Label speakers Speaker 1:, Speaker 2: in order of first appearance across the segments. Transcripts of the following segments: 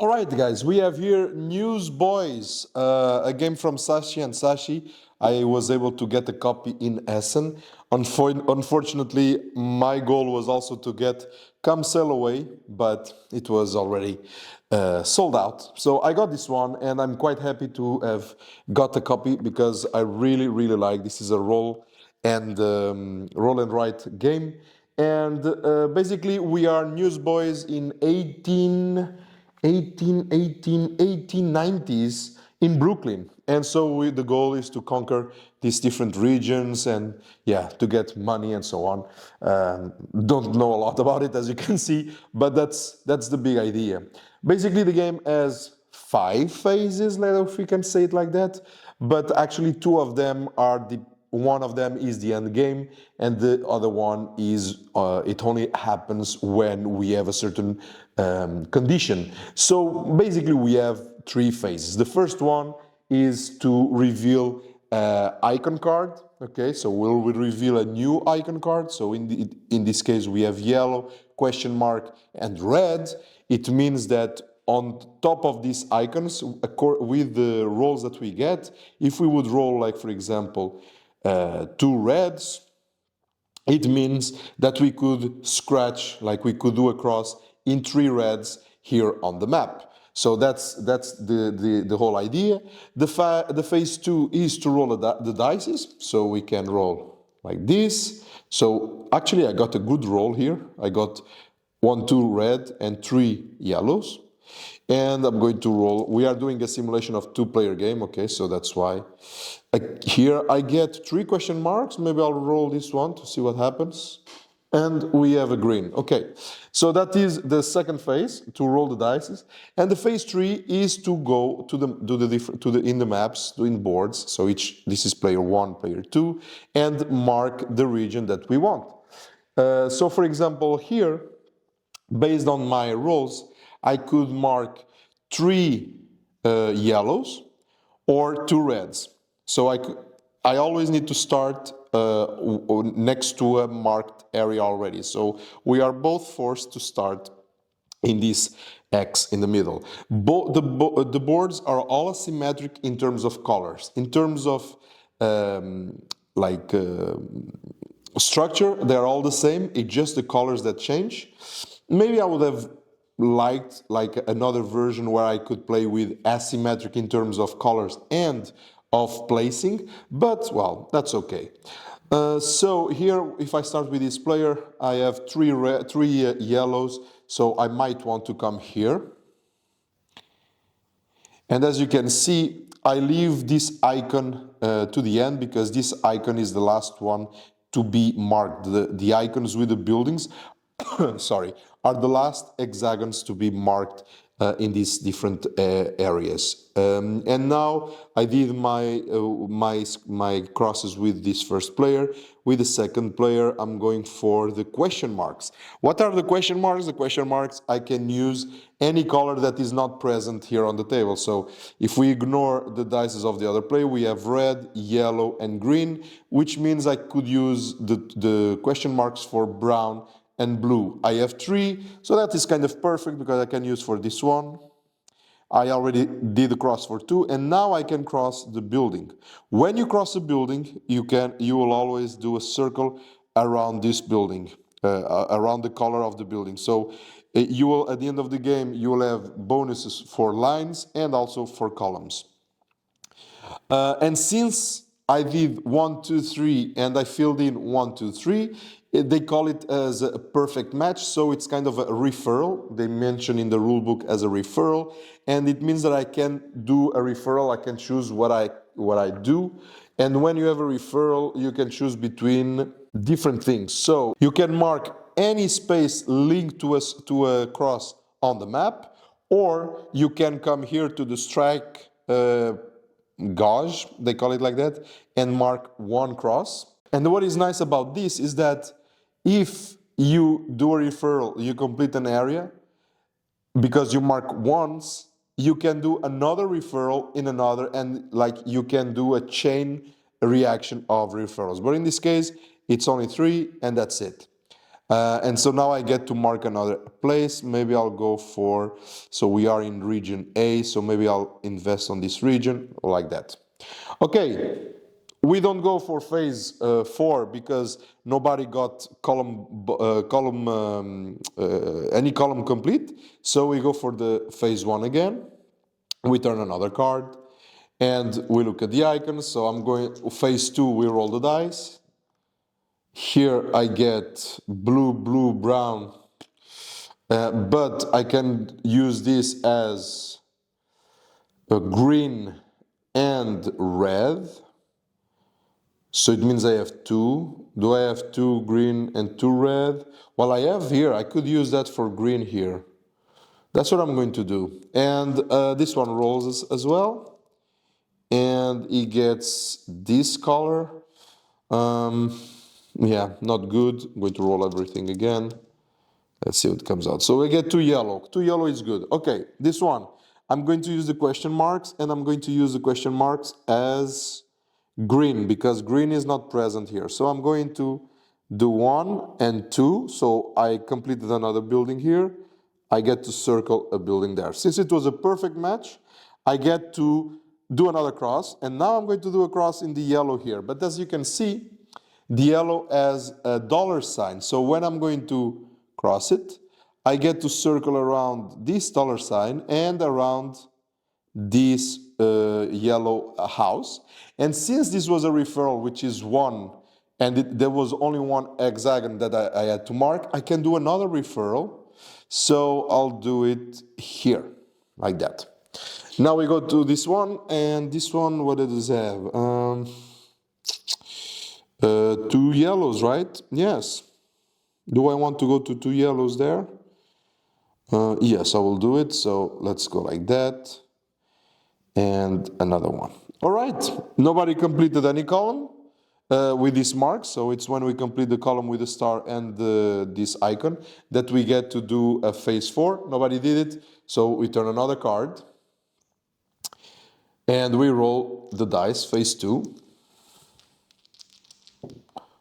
Speaker 1: All right, guys, we have here Newsboys, a game from Saashi and Saashi. I was able to get a copy in Essen. Unfortunately, my goal was also to get Come Sail Away, but it was already sold out. So I got this one, and I'm quite happy to have got a copy because I really like this. Is a roll and write game, and basically we are Newsboys in 1890s in Brooklyn. And so the goal is to conquer these different regions and, yeah, to get money and so on. Don't know a lot about it, as you can see, but that's the big idea. Basically, the game has 5 phases, if we can say it like that, but actually 2 of them are one of them is the end game, and the other one is it only happens when we have a certain condition. So basically we have 3 phases. The first one is to reveal icon card. Okay, so we'll reveal a new icon card. So in this case we have yellow, question mark, and red. It means that on top of these icons, with the rolls that we get, if we would roll, like for example, 2 reds, it means that we could scratch, like we could do a cross in 3 reds here on the map. So that's the whole idea. The phase 2 is to roll the dices, so we can roll like this. So actually I got a good roll here. I got 1, 2 red and 3 yellows. And I'm going to roll. We are doing a simulation of 2-player game, okay, so that's why. Here I get 3 question marks. Maybe I'll roll this one to see what happens. And we have a green. Okay, so that is the second phase, to roll the dice. And the phase 3 is to go in the maps, in boards. So this is player 1, player 2, and mark the region that we want. So for example, here, based on my rolls, I could mark 3 yellows or 2 reds. So I always need to start next to a marked area already. So we are both forced to start in this X in the middle. The boards are all asymmetric in terms of colors. In terms of structure, they're all the same. It's just the colors that change. Maybe I would have liked another version where I could play with asymmetric in terms of colors and of placing, but well, that's okay. So here, if I start with this player, I have 3 yellows, so I might want to come here. And as you can see, I leave this icon to the end because this icon is the last one to be marked. The icons with the buildings sorry, are the last hexagons to be marked in these different areas. And now I did my crosses with this first player. With the second player, I'm going for the question marks. What are the question marks? The question marks, I can use any color that is not present here on the table. So if we ignore the dices of the other player, we have red, yellow, and green, which means I could use the question marks for brown and blue. I have 3, so that is kind of perfect because I can use for this one. I already did the cross for 2, and now I can cross the building. When you cross a building, you will always do a circle around this building, around the color of the building. So you will, at the end of the game, you will have bonuses for lines and also for columns. And since I did 1, 2, 3, and I filled in 1, 2, 3. They call it as a perfect match, so it's kind of a referral. They mention in the rule book as a referral, and it means that I can do a referral. I can choose what I do, and when you have a referral, you can choose between different things. So you can mark any space linked to a cross on the map, or you can come here to the strike gauge, they call it like that, and mark 1 cross. And what is nice about this is that if you do a referral, you complete an area, because you mark once, you can do another referral in another, and you can do a chain reaction of referrals. But in this case, it's only 3, and that's it. And so now I get to mark another place. Maybe I'll go for, so we are in region A, so maybe I'll invest on this region like that. Okay, we don't go for phase 4 because nobody got any column complete. So we go for the phase 1 again. We turn another card and we look at the icons. So I'm going, phase 2, we roll the dice. Here I get blue, blue, brown, but I can use this as a green and red. So it means I have 2. Do I have 2 green and 2 red? Well, I have here, I could use that for green here. That's what I'm going to do. And this one rolls as well. And he gets this color. Yeah, not good. I'm going to roll everything again. Let's see what comes out. So we get 2 yellow. 2 yellow is good. Okay, this one. I'm going to use the question marks, and I'm going to use the question marks as green, because green is not present here. So I'm going to do 1 and 2. So I completed another building here. I get to circle a building there. Since it was a perfect match, I get to do another cross. And now I'm going to do a cross in the yellow here. But as you can see, the yellow has a dollar sign. So when I'm going to cross it, I get to circle around this dollar sign and around this yellow house. And since this was a referral, which is 1, and there was only 1 hexagon that I had to mark, I can do another referral. So I'll do it here, like that. Now we go to this one, and this one, what does it have? 2 yellows, right? Yes. Do I want to go to 2 yellows there? Yes, I will do it. So let's go like that. And another one. All right. Nobody completed any column with this mark. So it's when we complete the column with the star and this icon that we get to do a phase 4. Nobody did it. So we turn another card. And we roll the dice, phase 2.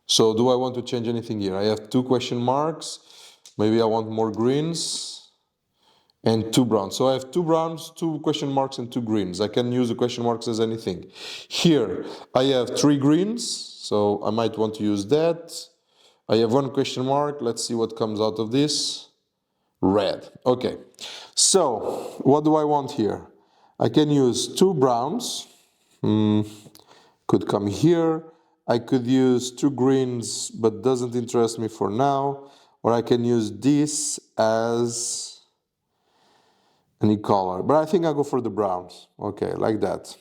Speaker 1: So do I want to change anything here? I have 2 question marks. Maybe I want more greens. And 2 browns. So I have 2 browns, 2 question marks, and 2 greens. I can use the question marks as anything. Here, I have 3 greens. So I might want to use that. I have 1 question mark. Let's see what comes out of this. Red. Okay. So what do I want here? I can use 2 browns. Could come here. I could use 2 greens, but doesn't interest me for now. Or I can use this as any color, but I think I'll go for the browns. Okay, like that.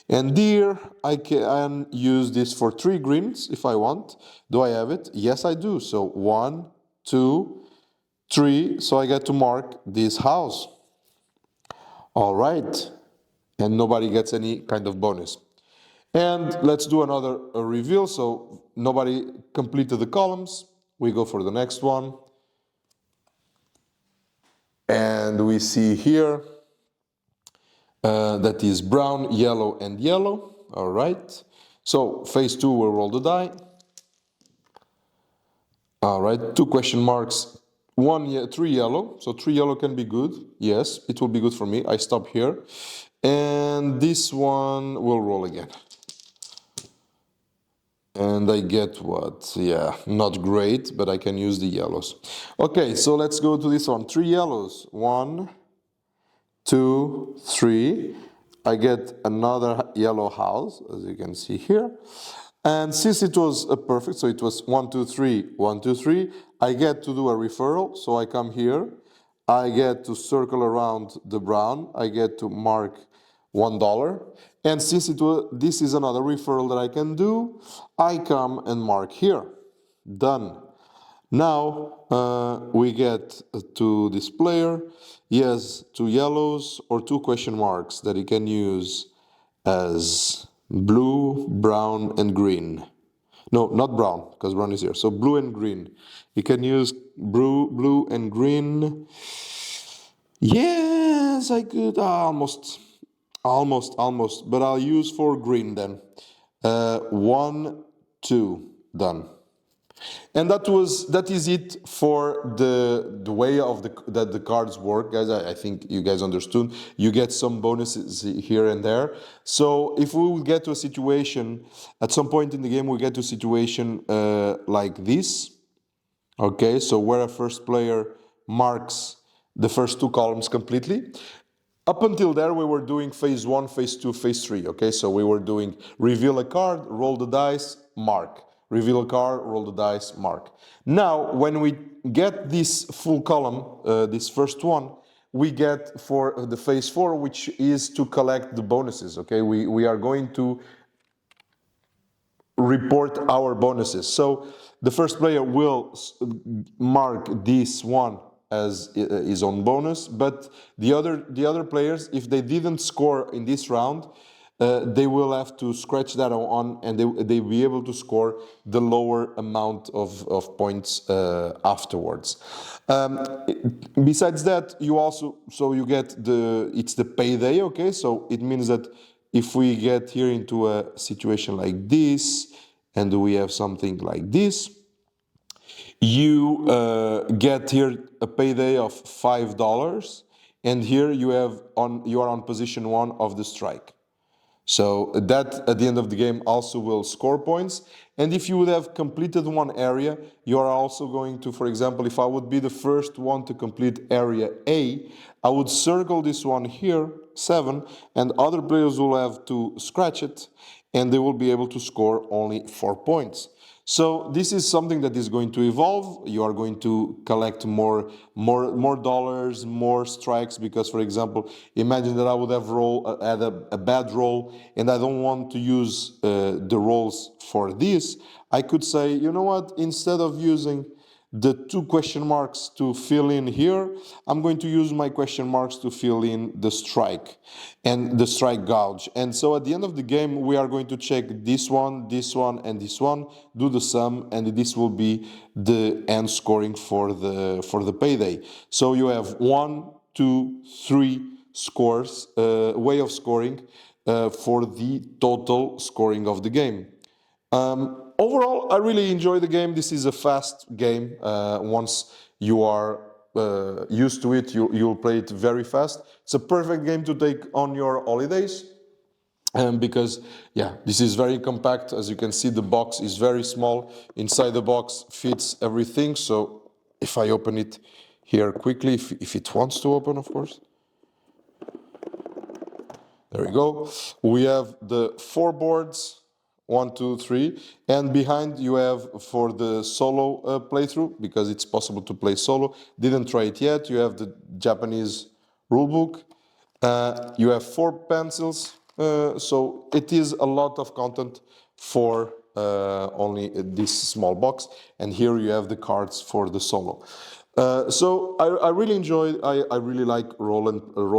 Speaker 1: And here I can use this for 3 greens if I want. Do I have it? Yes, I do. So 1, 2, 3. So I get to mark this house. All right. And nobody gets any kind of bonus. And let's do another reveal. So nobody completed the columns. We go for the next one. And we see here that is brown, yellow, and yellow. All right. So phase 2, we'll roll the die. All right. 2 question marks. 3 yellow. So 3 yellow can be good. Yes, it will be good for me. I stop here. And this one will roll again. And I get what? Yeah, not great, but I can use the yellows. Okay, so let's go to this one. 3 yellows. 1, 2, 3. I get another yellow house, as you can see here. And since it was a perfect, so it was 1, 2, 3, 1, 2, 3, I get to do a referral. So I come here. I get to circle around the brown. I get to mark $1. And since this is another referral that I can do, I come and mark here. Done. Now we get to this player. He has 2 yellows or 2 question marks that he can use as blue, brown, and green. No, not brown, because brown is here. So blue and green. He can use blue and green. Yes, I could almost. But I'll use for green then. 1, 2, done. And that is it for the way of that the cards work, guys. I think you guys understood. You get some bonuses here and there. So if we will get to a situation at some point in the game, we get to a situation like this. Okay, so where a first player marks the first two columns completely. Up until there, we were doing phase 1, phase 2, phase 3. Okay, so we were doing reveal a card, roll the dice, mark. Reveal a card, roll the dice, mark. Now, when we get this full column, this first one, we get for the phase 4, which is to collect the bonuses. Okay, we are going to report our bonuses. So the first player will mark this one as his own bonus, but the other players, if they didn't score in this round, they will have to scratch that on, and they will be able to score the lower amount of points afterwards. Besides that, you also, so you get it's the payday, okay? So it means that if we get here into a situation like this, and we have something like this, you get here a payday of $5, and here you are on position 1 of the strike. So that at the end of the game also will score points. And if you would have completed one area, you are also going to, for example, if I would be the first one to complete area A, I would circle this one here, 7, and other players will have to scratch it, and they will be able to score only 4 points. So this is something that is going to evolve. You are going to collect more dollars, more strikes, because, for example, imagine that I would have had a bad roll, and I don't want to use the rolls for this. I could say, you know what, instead of using the 2 question marks to fill in here, I'm going to use my question marks to fill in the strike and the strike gouge. And so at the end of the game, we are going to check this one, and this one, do the sum, and this will be the end scoring for the payday. So you have 1, 2, 3 scores, way of scoring for the total scoring of the game. Overall, I really enjoy the game. This is a fast game. Once you are used to it, you'll play it very fast. It's a perfect game to take on your holidays. Because, yeah, this is very compact. As you can see, the box is very small. Inside the box fits everything. So if I open it here quickly, if it wants to open, of course. There we go. We have the 4 boards. 1, 2, 3, and behind you have for the solo playthrough, because it's possible to play solo. Didn't try it yet. You have the Japanese rulebook. You have 4 pencils. So it is a lot of content for only this small box. And here you have the cards for the solo. So I really enjoy. I really like roll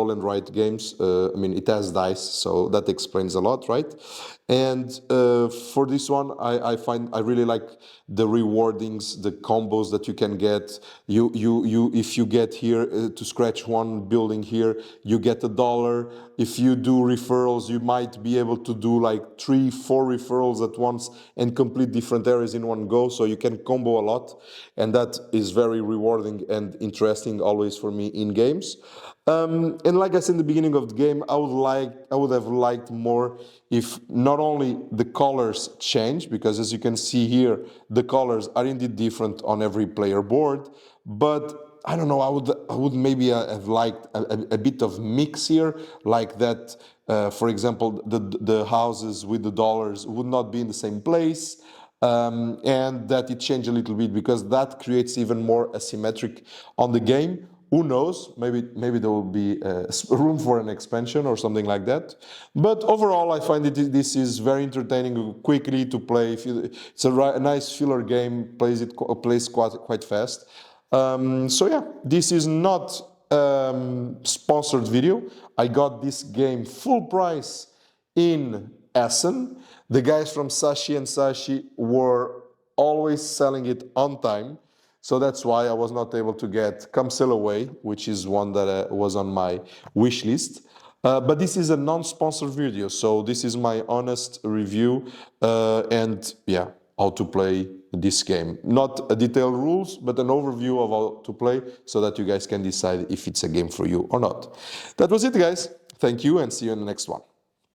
Speaker 1: and write games. I mean, it has dice, so that explains a lot, right? And for this one, I find I really like the rewardings, the combos that you can get. If you get here to scratch one building here, you get $1. If you do referrals, you might be able to do like 3, 4 referrals at once and complete different areas in one go. So you can combo a lot, and that is very rewarding and interesting always for me in games. And like I said in the beginning of the game, I would have liked more if not only the colors change, because as you can see here, the colors are indeed different on every player board, but I don't know, I would maybe have liked a bit of mix here, like that, for example, the houses with the dollars would not be in the same place, and that it changed a little bit, because that creates even more asymmetric on the game. Who knows? Maybe there will be room for an expansion or something like that. But overall, I find this is very entertaining, quickly to play. It's a nice filler game. Plays quite fast. So yeah, this is not sponsored video. I got this game full price in Essen. The guys from Saashi and Saashi were always selling it on time. So that's why I was not able to get Come Sail Away, which is one that was on my wish list. But this is a non-sponsored video, so this is my honest review. And yeah, how to play this game. Not a detailed rules, but an overview of how to play so that you guys can decide if it's a game for you or not. That was it, guys. Thank you and see you in the next one.